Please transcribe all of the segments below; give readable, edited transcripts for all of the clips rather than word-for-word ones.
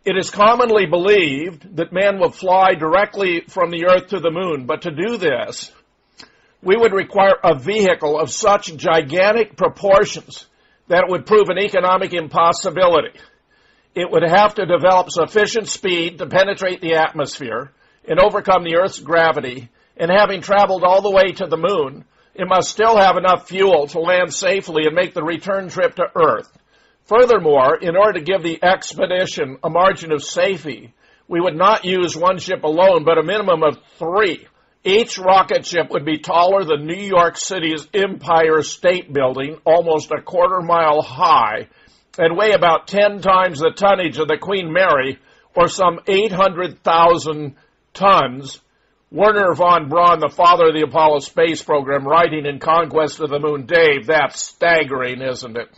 It is commonly believed that man will fly directly from the Earth to the moon, but to do this, we would require a vehicle of such gigantic proportions that it would prove an economic impossibility. It would have to develop sufficient speed to penetrate the atmosphere and overcome the Earth's gravity, and having traveled all the way to the moon, it must still have enough fuel to land safely and make the return trip to Earth. Furthermore, in order to give the expedition a margin of safety, we would not use one ship alone, but a minimum of 3. Each rocket ship would be taller than New York City's Empire State Building, almost a quarter-mile high, and weigh about 10 times the tonnage of the Queen Mary, or some 800,000 tons. Wernher von Braun, the father of the Apollo space program, writing in Conquest of the Moon. Dave, that's staggering, isn't it?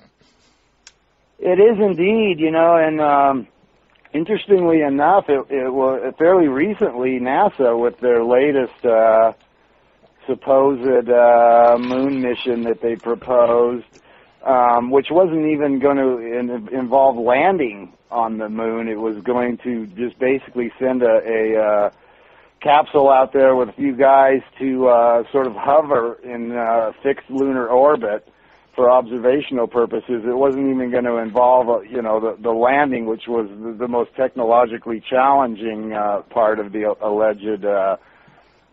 It is indeed, and interestingly enough, it was fairly recently NASA, with their latest supposed moon mission that they proposed, which wasn't even going to involve landing on the moon. It was going to just basically send a capsule out there with a few guys to sort of hover in fixed lunar orbit for observational purposes. It wasn't even going to involve, the landing, which was the most technologically challenging part of the alleged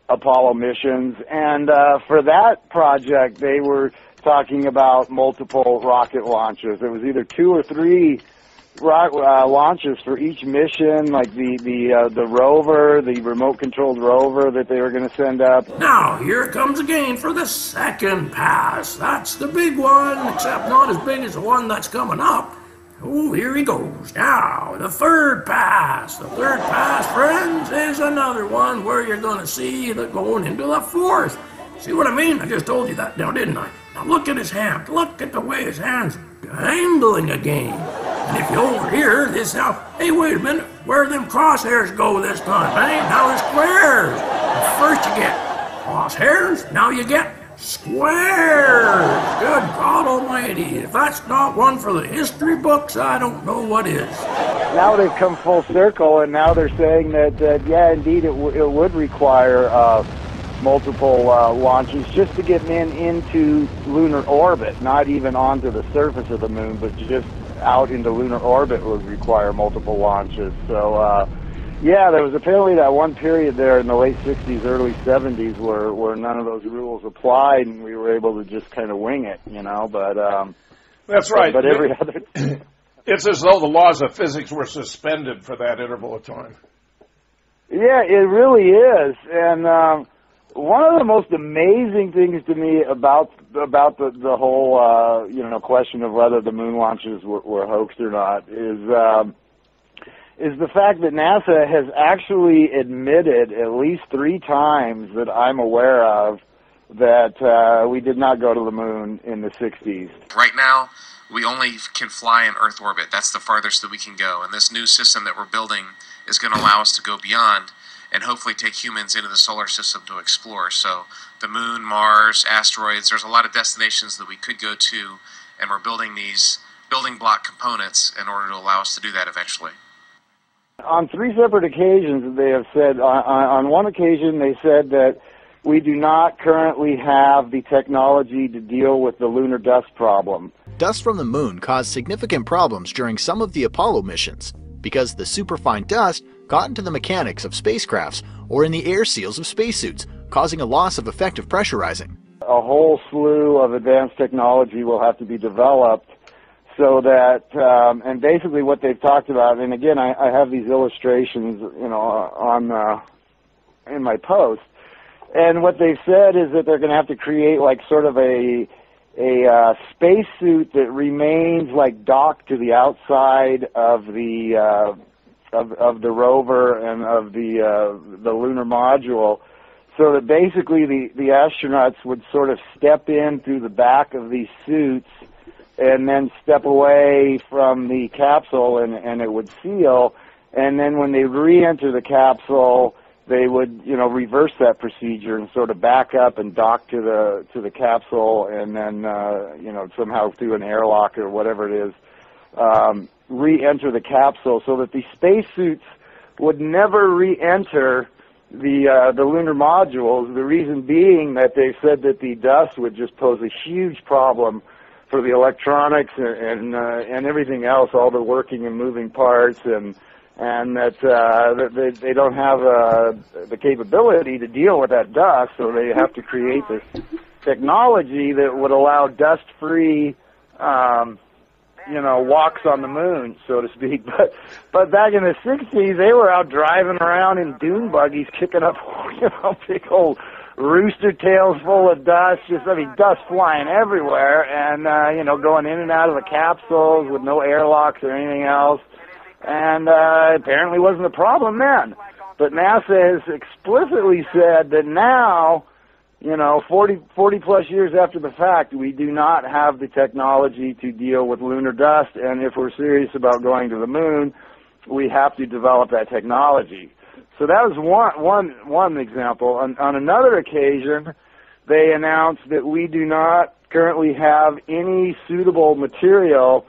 Apollo missions. And for that project, they were talking about multiple rocket launches. There was either 2 or 3 launches for each mission, like the rover, the remote-controlled rover that they were going to send up. Now, here it comes again for the second pass. That's the big one, except not as big as the one that's coming up. Oh, here he goes. Now, the third pass. The third pass, friends, is another one where you're going to see it going into the fourth. See what I mean? I just told you that now, didn't I? Now, look at his hand. Look at the way his hand's handling again. And if you overhear this now, hey, wait a minute, where them crosshairs go this time, eh? Now they're squares. First you get crosshairs, now you get squares. Good God Almighty. If that's not one for the history books, I don't know what is. Now they've come full circle, and now they're saying that yeah, indeed, it would require multiple launches just to get men into lunar orbit, not even onto the surface of the moon, but just out into lunar orbit would require multiple launches. So, yeah, there was apparently that one period there in the late 60s, early 70s where none of those rules applied, and we were able to just kind of wing it, but... That's right. But every other... It's as though the laws of physics were suspended for that interval of time. Yeah, it really is, and... one of the most amazing things to me about the whole question of whether the moon launches were hoaxed or not is the fact that NASA has actually admitted at least 3 times that I'm aware of that we did not go to the moon in the 60s. Right now, we only can fly in Earth orbit. That's the farthest that we can go, and this new system that we're building is going to allow us to go beyond and hopefully take humans into the solar system to explore. So the moon, Mars, asteroids, there's a lot of destinations that we could go to, and we're building these building block components in order to allow us to do that eventually. On 3 separate occasions, they have said, on one occasion they said that we do not currently have the technology to deal with the lunar dust problem. Dust from the moon caused significant problems during some of the Apollo missions because the superfine dust got into the mechanics of spacecrafts or in the air seals of spacesuits, causing a loss of effective pressurizing. A whole slew of advanced technology will have to be developed so that, and basically what they've talked about, and again, I have these illustrations, on in my post, and what they've said is that they're going to have to create like sort of a spacesuit that remains like docked to the outside of the rover and of the lunar module, so that basically the astronauts would sort of step in through the back of these suits and then step away from the capsule, and it would seal, and then when they re-enter the capsule, they would, reverse that procedure and sort of back up and dock to the capsule, and then, somehow through an airlock or whatever it is, re-enter the capsule, so that the spacesuits would never re-enter the lunar modules. The reason being that they said that the dust would just pose a huge problem for the electronics and everything else, all the working and moving parts, and that they don't have the capability to deal with that dust, so they have to create this technology that would allow dust-free, walks on the moon, so to speak. But back in the 60s, they were out driving around in dune buggies, kicking up, big old rooster tails full of dust, dust flying everywhere, and, going in and out of the capsules with no airlocks or anything else. And apparently wasn't a problem then. But NASA has explicitly said that now, 40 plus years after the fact, we do not have the technology to deal with lunar dust, and if we're serious about going to the moon, we have to develop that technology. So that was one example. On another occasion, they announced that we do not currently have any suitable material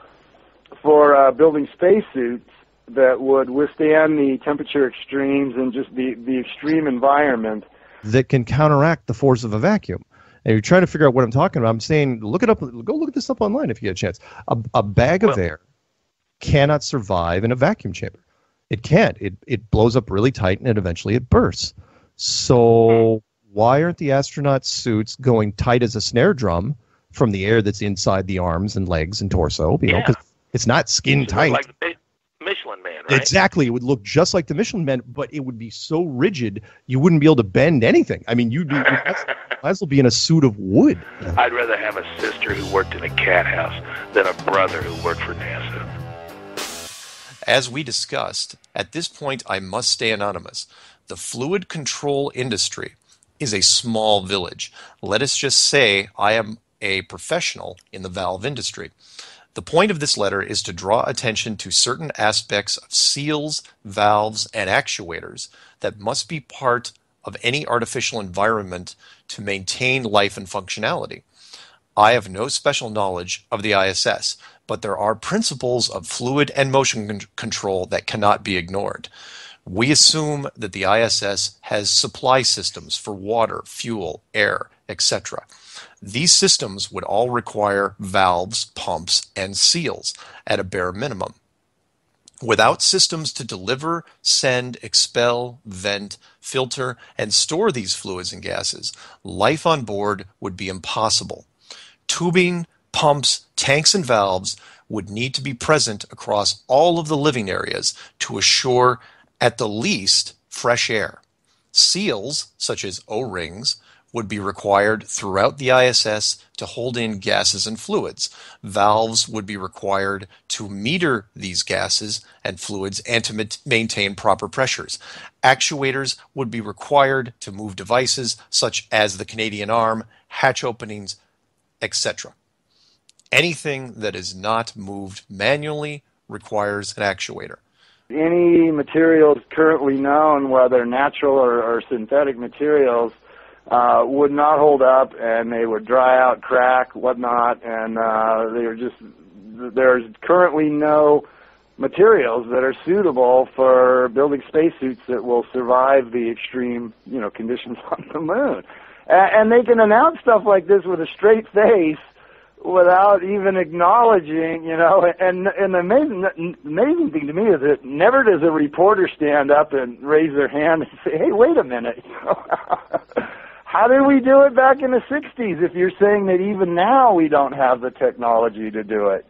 for building spacesuits that would withstand the temperature extremes and just the extreme environment that can counteract the force of a vacuum. And you're trying to figure out what I'm talking about. I'm saying, look it up. Go look at this up online if you get a chance. A bag of air cannot survive in a vacuum chamber. It can't. It blows up really tight, and eventually it bursts. So why aren't the astronaut suits going tight as a snare drum from the air that's inside the arms and legs and torso? Because it's not skin tight. Like the Michelin Man, right? Exactly. It would look just like the Michelin Man, but it would be so rigid you wouldn't be able to bend anything. I mean, you'd might as well be in a suit of wood. I'd rather have a sister who worked in a cat house than a brother who worked for NASA. As we discussed, at this point I must stay anonymous. The fluid control industry is a small village. Let us just say I am a professional in the valve industry. The point of this letter is to draw attention to certain aspects of seals, valves, and actuators that must be part of any artificial environment to maintain life and functionality. I have no special knowledge of the ISS, but there are principles of fluid and motion control that cannot be ignored. We assume that the ISS has supply systems for water, fuel, air, etc. These systems would all require valves, pumps, and seals at a bare minimum. Without systems to deliver, send, expel, vent, filter, and store these fluids and gases, life on board would be impossible. Tubing, pumps, tanks, and valves would need to be present across all of the living areas to assure, at the least, fresh air. Seals, such as O-rings, would be required throughout the ISS to hold in gases and fluids. Valves would be required to meter these gases and fluids and to maintain proper pressures. Actuators would be required to move devices such as the Canadian arm, hatch openings, etc. Anything that is not moved manually requires an actuator. Any materials currently known, whether natural or synthetic materials, would not hold up, and they would dry out, crack, whatnot, and there's currently no materials that are suitable for building spacesuits that will survive the extreme, conditions on the moon. And they can announce stuff like this with a straight face without even acknowledging, and the amazing thing to me is that never does a reporter stand up and raise their hand and say, hey, wait a minute, how did we do it back in the 60s if you're saying that even now we don't have the technology to do it,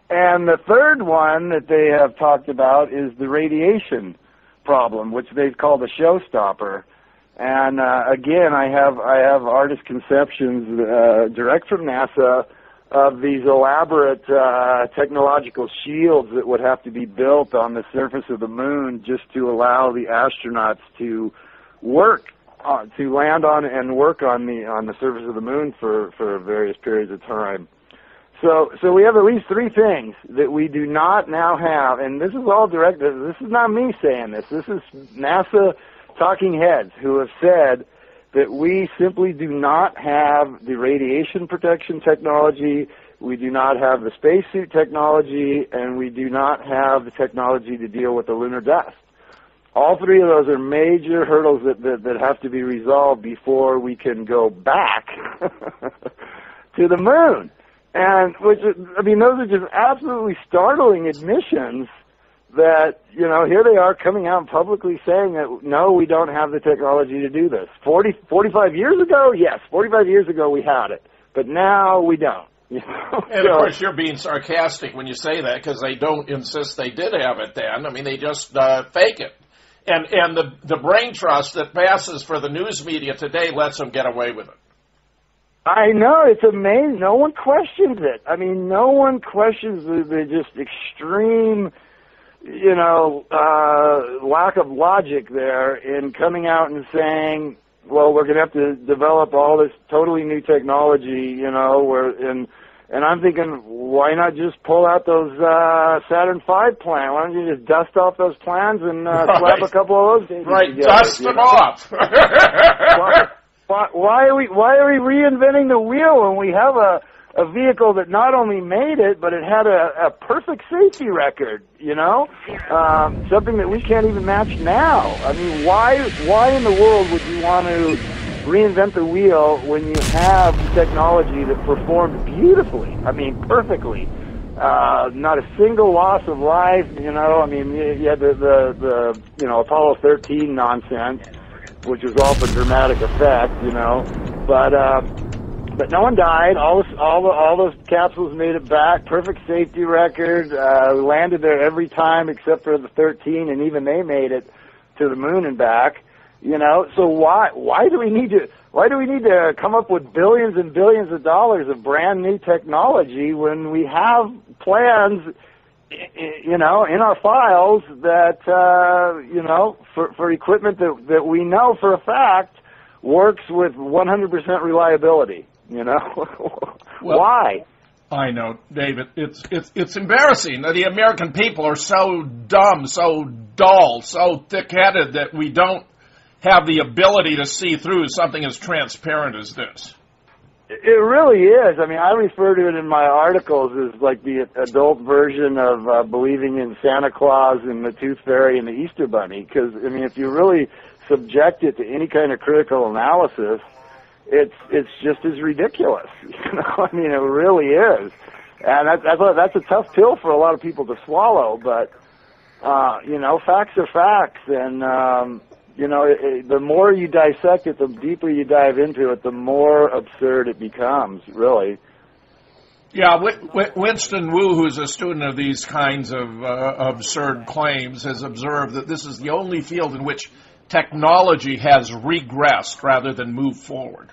And the third one that they have talked about is the radiation problem, which they've called a showstopper. And again, I have artist conceptions direct from NASA of these elaborate technological shields that would have to be built on the surface of the moon just to allow the astronauts to to land on and work on the surface of the moon for various periods of time. So we have at least three things that we do not now have, and this is all direct. This is not me saying this. This is NASA talking heads who have said that we simply do not have the radiation protection technology, we do not have the spacesuit technology, and we do not have the technology to deal with the lunar dust. All three of those are major hurdles that have to be resolved before we can go back to the moon. And those are just absolutely startling admissions that, here they are coming out and publicly saying that, no, we don't have the technology to do this. 45 years ago, yes, 45 years ago we had it, but now we don't. And of course, you're being sarcastic when you say that, because they don't insist they did have it then. I mean, they just fake it. And the brain trust that passes for the news media today lets them get away with it. I know, it's amazing. No one questions it. I mean, no one questions the just extreme, lack of logic there in coming out and saying, well, we're going to have to develop all this totally new technology, and I'm thinking, why not just pull out those Saturn V plans? Why don't you just dust off those plans and slap a couple of those things together? Dust them off. Why are we reinventing the wheel when we have a vehicle that not only made it, but it had a perfect safety record, something that we can't even match now. I mean, why in the world would you want to reinvent the wheel when you have technology that performed beautifully? I mean, perfectly. Not a single loss of life, you had the Apollo 13 nonsense, which was all for dramatic effect, but no one died. All those capsules made it back. Perfect safety record. We landed there every time except for the 13, and even they made it to the moon and back. So why do we need to come up with billions and billions of dollars of brand new technology when we have plans, in our files that for equipment that we know for a fact works with 100% reliability? Why? I know, David. It's embarrassing that the American people are so dumb, so dull, so thick-headed that we don't have the ability to see through something as transparent as this. It really is. I mean, I refer to it in my articles as like the adult version of believing in Santa Claus and the Tooth Fairy and the Easter Bunny. Because, I mean, if you really subject it to any kind of critical analysis, it's just as ridiculous. I mean, it really is. And that's a tough pill for a lot of people to swallow. But, facts are facts. And, the more you dissect it, the deeper you dive into it, the more absurd it becomes, really. Yeah, Winston Wu, who's a student of these kinds of absurd claims, has observed that this is the only field in which technology has regressed rather than moved forward.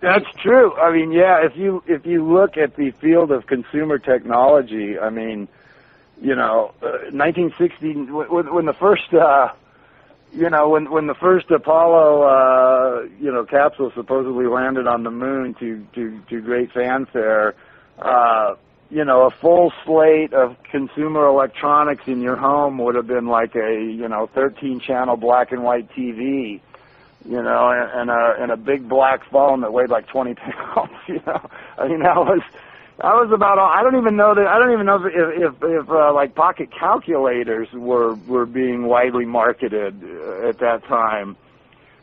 That's true. I mean, yeah, if you look at the field of consumer technology, I mean, 1960, when the first... when the first Apollo, capsule supposedly landed on the moon to great fanfare, a full slate of consumer electronics in your home would have been like a, 13-channel black and white TV, and a big black phone that weighed like 20 pounds, I mean, that was about all. I don't even know if like pocket calculators were being widely marketed at that time.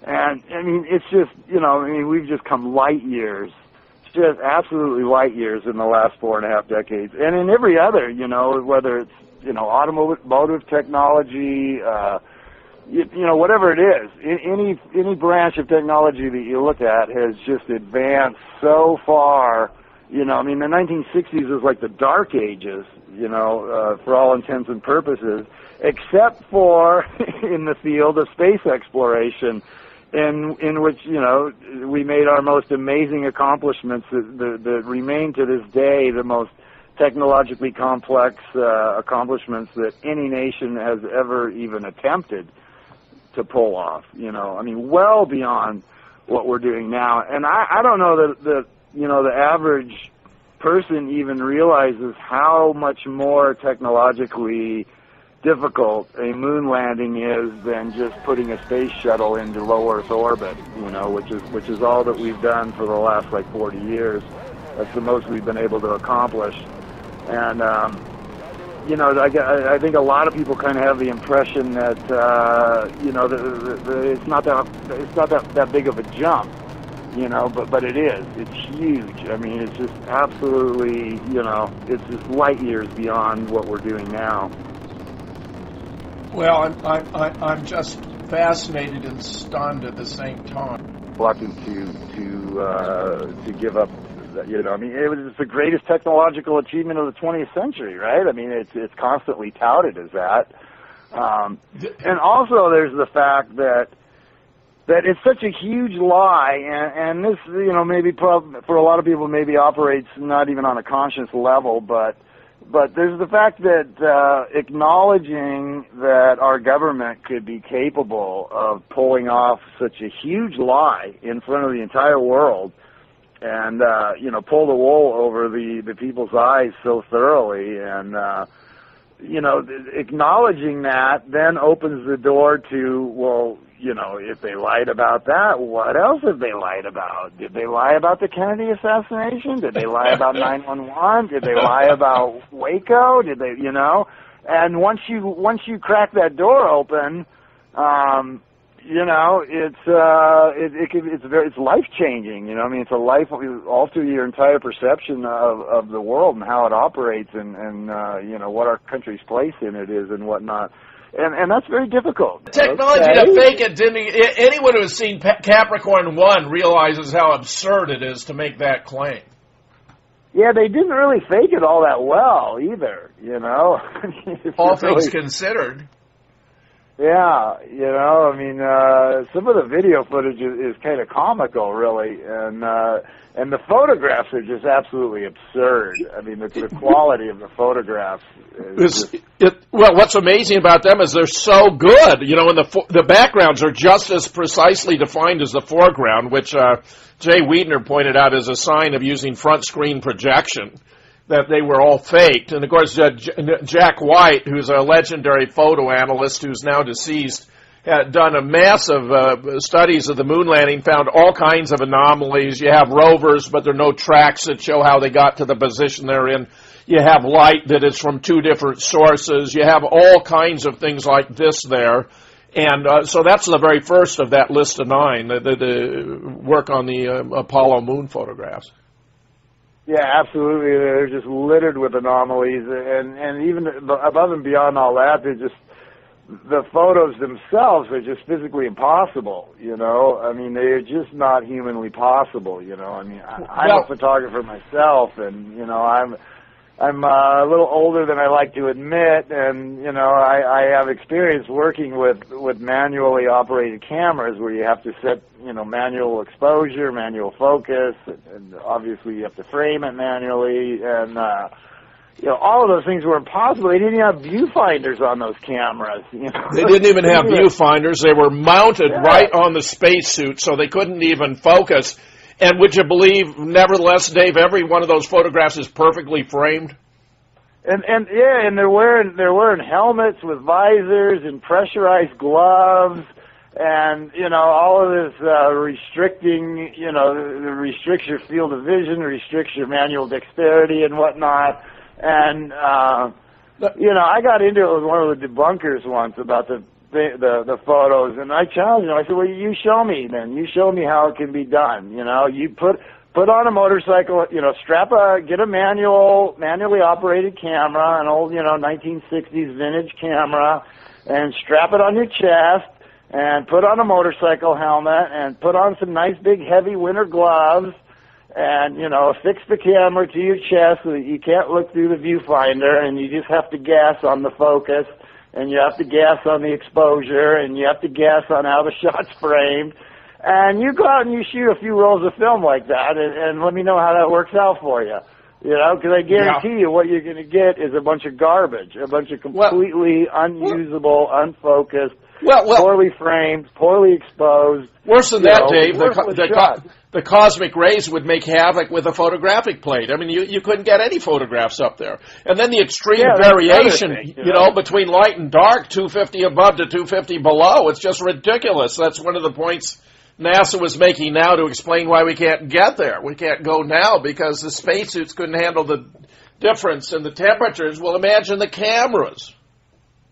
And I mean, it's just, we've just come light years, just absolutely light years in the last 4.5 decades. And in every other, whether it's, automotive technology, whatever it is, any branch of technology that you look at has just advanced so far. The 1960s was like the dark ages, for all intents and purposes, except for in the field of space exploration, in which, we made our most amazing accomplishments that remain to this day the most technologically complex accomplishments that any nation has ever even attempted to pull off, well beyond what we're doing now. And I don't know that the average person even realizes how much more technologically difficult a moon landing is than just putting a space shuttle into low Earth orbit, which is all that we've done for the last 40 years. That's the most we've been able to accomplish. And you know, I think a lot of people kind of have the impression that you know, it's not that big of a jump, you know, but it is. It's huge. I mean, it's just absolutely, you know, it's just light years beyond what we're doing now. Well, I'm just fascinated and stunned at the same time. Reluctant to give up. You know, I mean, it was the greatest technological achievement of the 20th century, right? I mean, it's constantly touted as that. And also, there's the fact that it's such a huge lie, and this, you know, maybe for a lot of people, maybe operates not even on a conscious level, but there's the fact that acknowledging that our government could be capable of pulling off such a huge lie in front of the entire world, and you know, pull the wool over the people's eyes so thoroughly, and you know, acknowledging that then opens the door to, well, you know, if they lied about that, what else have they lied about? Did they lie about the Kennedy assassination? Did they lie about 9/11? Did they lie about Waco? Did they, you know? And once you crack that door open, you know, it's life changing. You know, I mean, it's a life alter your entire perception of the world and how it operates, and you know, what our country's place in it is and whatnot. And that's very difficult. Technology to fake it, anyone who has seen Capricorn 1 realizes how absurd it is to make that claim. Yeah, they didn't really fake it all that well either, you know. All things considered. Yeah, you know, I mean, some of the video footage is kind of comical, really, and the photographs are just absolutely absurd. I mean, the quality of the photographs is well, what's amazing about them is they're so good, you know, and the backgrounds are just as precisely defined as the foreground, which Jay Wiedner pointed out as a sign of using front screen projection, that they were all faked. And, of course, Jack White, who's a legendary photo analyst who's now deceased, had done a massive studies of the moon landing, found all kinds of anomalies. You have rovers, but there are no tracks that show how they got to the position they're in. You have light that is from two different sources. You have all kinds of things like this there. And so that's the very first of that list of 9, the work on the Apollo moon photographs. Yeah, absolutely. They're just littered with anomalies, and even above and beyond all that, they're just, the photos themselves are just physically impossible, you know? I mean, they're just not humanly possible, you know? I mean, I'm a photographer myself, and, you know, I'm a little older than I like to admit, and, you know, I have experience working with manually operated cameras where you have to set, you know, manual exposure, manual focus, and obviously you have to frame it manually, and, you know, all of those things were impossible. They didn't even have viewfinders on those cameras. You know? They didn't even have viewfinders. They were mounted right on the spacesuit, so they couldn't even focus. And would you believe, nevertheless, Dave, every one of those photographs is perfectly framed? And they're wearing helmets with visors and pressurized gloves, and, you know, all of this restricting, you know, restricts your field of vision, restricts your manual dexterity and whatnot. And you know, I got into it with one of the debunkers once about the photos, and I challenged him. I said, "Well, you show me then. You show me how it can be done. You know, you put on a motorcycle. You know, get a manually operated camera, an old, you know, 1960s vintage camera, and strap it on your chest, and put on a motorcycle helmet, and put on some nice big heavy winter gloves." And, you know, affix the camera to your chest so that you can't look through the viewfinder, and you just have to guess on the focus, and you have to guess on the exposure, and you have to guess on how the shot's framed. And you go out and you shoot a few rolls of film like that, and let me know how that works out for you. You know, because I guarantee you what you're going to get is a bunch of garbage, a bunch of completely unusable, unfocused, poorly framed, poorly exposed. Worse than that, Dave, the cosmic rays would make havoc with a photographic plate. I mean, you couldn't get any photographs up there. And then the extreme variation, you know, between light and dark, 250 above to 250 below, it's just ridiculous. That's one of the points NASA was making now to explain why we can't get there. We can't go now because the spacesuits couldn't handle the difference in the temperatures. Well, imagine the cameras.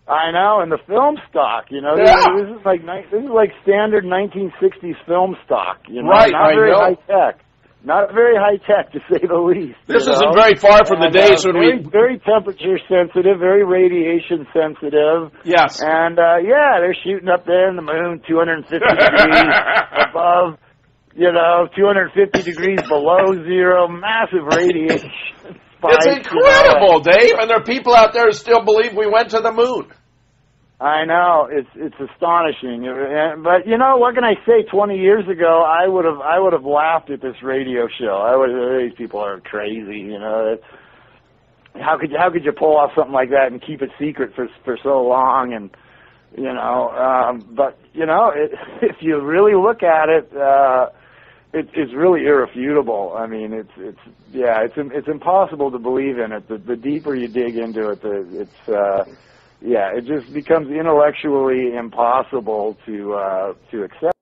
I know, and the film stock, you know, Yeah. this is like standard 1960s film stock, you know, Right, not I very know. high tech, not very high tech to say the least. This you know? isn't very far from the days when very temperature sensitive, very radiation sensitive. Yes. And yeah, they're shooting up there in the moon, 250 degrees above, you know, 250 degrees below zero, massive radiation. It's incredible, Dave, and there are people out there who still believe we went to the moon. I know, it's astonishing. But you know, what can I say? 20 years ago, I would have laughed at this radio show. These people are crazy, you know. How could you pull off something like that and keep it secret for so long? And you know, but you know, if you really look at it. It's really irrefutable. I mean, it's impossible to believe in it. The deeper you dig into it, it just becomes intellectually impossible to accept.